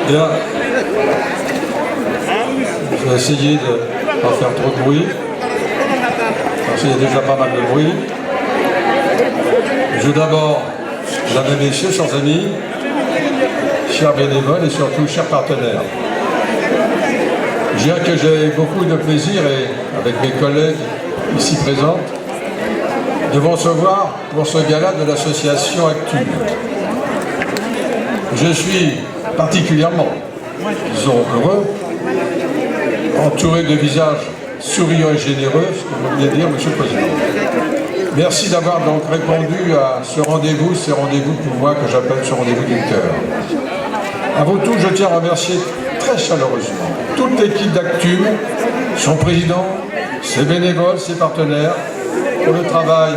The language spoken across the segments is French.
Bien. Je vais essayer de ne pas faire trop de bruit, parce qu'il y a déjà pas mal de bruit. Je veux d'abord, mesdames et messieurs, chers amis, chers bénévoles et surtout chers partenaires. Je dirais que j'ai beaucoup de plaisir, et avec mes collègues ici présents, de vous recevoir pour ce gala de l'association Actum. Je suis particulièrement, disons, heureux, entouré de visages souriants et généreux, ce que vous venez de dire, Monsieur le Président. Merci d'avoir donc répondu à ce rendez-vous pour moi que j'appelle ce rendez-vous du cœur. À vous tous, je tiens à remercier très chaleureusement toute l'équipe d'Actum, son président, ses bénévoles, ses partenaires, pour le travail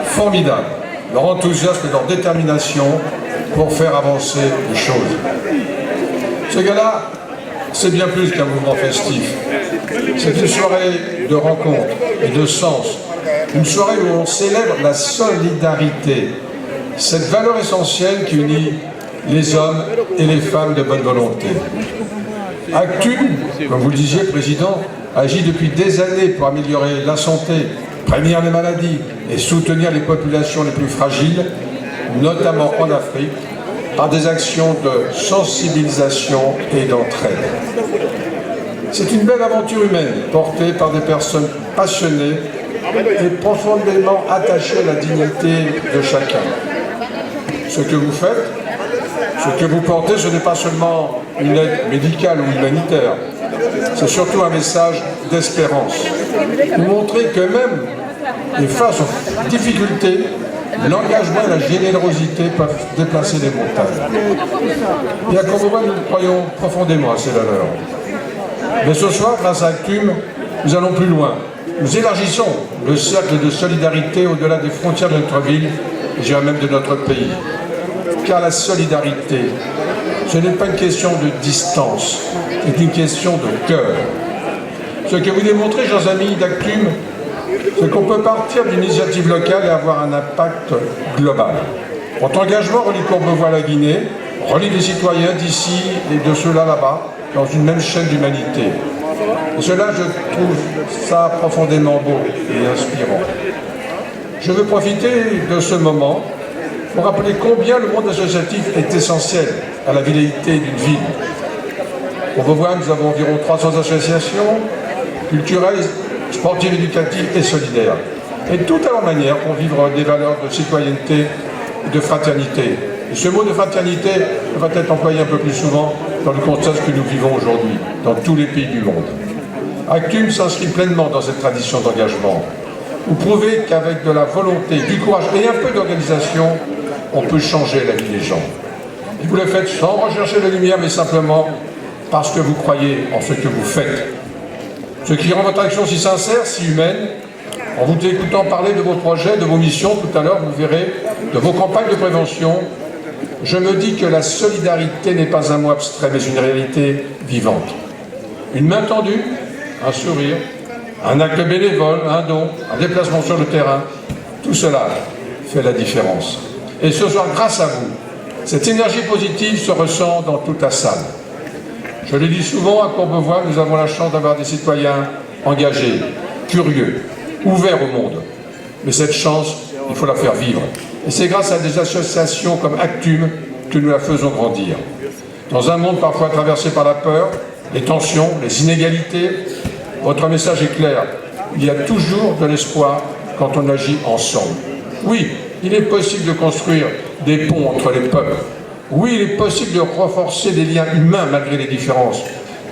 formidable, leur enthousiasme et leur détermination pour faire avancer les choses. Ce gala, c'est bien plus qu'un mouvement festif. C'est une soirée de rencontres et de sens. Une soirée où on célèbre la solidarité, cette valeur essentielle qui unit les hommes et les femmes de bonne volonté. Actum, comme vous le disiez, Président, agit depuis des années pour améliorer la santé, prévenir les maladies et soutenir les populations les plus fragiles, notamment en Afrique, par des actions de sensibilisation et d'entraide. C'est une belle aventure humaine portée par des personnes passionnées et profondément attachées à la dignité de chacun. Ce que vous faites, ce que vous portez, ce n'est pas seulement une aide médicale ou humanitaire, c'est surtout un message d'espérance. Vous montrez que même et face aux difficultés, l'engagement et la générosité peuvent déplacer les montagnes. Et à Courbevoie, nous croyons profondément à ces valeurs. Mais ce soir, grâce à Actum, nous allons plus loin. Nous élargissons le cercle de solidarité au-delà des frontières de notre ville, et je dirais même de notre pays. Car la solidarité, ce n'est pas une question de distance, c'est une question de cœur. Ce que vous démontrez, chers amis d'Actum, c'est qu'on peut partir d'une initiative locale et avoir un impact global. Votre engagement relie Courbevoie à la Guinée, relie les citoyens d'ici et de ceux-là là-bas, dans une même chaîne d'humanité. Et cela, je trouve ça profondément beau et inspirant. Je veux profiter de ce moment pour rappeler combien le monde associatif est essentiel à la vitalité d'une ville. Pour vous voir, nous avons environ 300 associations culturelles, sportives, éducatives et solidaires. Et tout à leur manière pour vivre des valeurs de citoyenneté et de fraternité. Et ce mot de fraternité devrait être employé un peu plus souvent dans le contexte que nous vivons aujourd'hui, dans tous les pays du monde. Actum s'inscrit pleinement dans cette tradition d'engagement. Vous prouvez qu'avec de la volonté, du courage et un peu d'organisation, on peut changer la vie des gens. Et vous le faites sans rechercher la lumière, mais simplement parce que vous croyez en ce que vous faites. Ce qui rend votre action si sincère, si humaine, en vous écoutant parler de vos projets, de vos missions, tout à l'heure, vous verrez, de vos campagnes de prévention, je me dis que la solidarité n'est pas un mot abstrait, mais une réalité vivante. Une main tendue, un sourire, un acte bénévole, un don, un déplacement sur le terrain, tout cela fait la différence. Et ce soir, grâce à vous, cette énergie positive se ressent dans toute la salle. Je le dis souvent, à Courbevoie, nous avons la chance d'avoir des citoyens engagés, curieux, ouverts au monde. Mais cette chance, il faut la faire vivre. Et c'est grâce à des associations comme Actum que nous la faisons grandir. Dans un monde parfois traversé par la peur, les tensions, les inégalités, votre message est clair. Il y a toujours de l'espoir quand on agit ensemble. Oui, il est possible de construire des ponts entre les peuples. Oui, il est possible de renforcer des liens humains malgré les différences.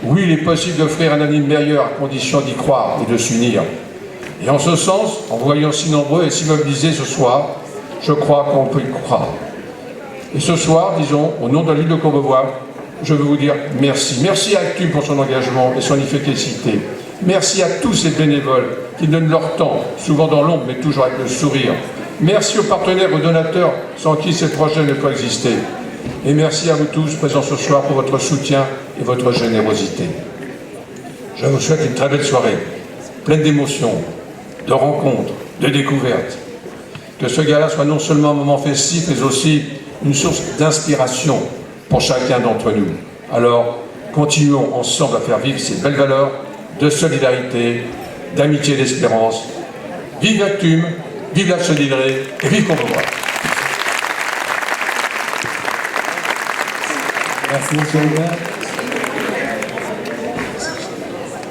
Oui, il est possible d'offrir un avenir meilleur à condition d'y croire et de s'unir. Et en ce sens, en vous voyant si nombreux et si mobilisés ce soir, je crois qu'on peut y croire. Et ce soir, disons, au nom de la ville de Courbevoie, je veux vous dire merci. Merci à Actum pour son engagement et son efficacité. Merci à tous ces bénévoles qui donnent leur temps, souvent dans l'ombre, mais toujours avec le sourire. Merci aux partenaires, aux donateurs, sans qui ces projets ne peuvent exister. Et merci à vous tous présents ce soir pour votre soutien et votre générosité. Je vous souhaite une très belle soirée, pleine d'émotions, de rencontres, de découvertes. Que ce gala soit non seulement un moment festif, mais aussi une source d'inspiration pour chacun d'entre nous. Alors, continuons ensemble à faire vivre ces belles valeurs de solidarité, d'amitié et d'espérance. Vive Actum, vive la solidarité et vive Courbevoie. Merci, monsieur le maire.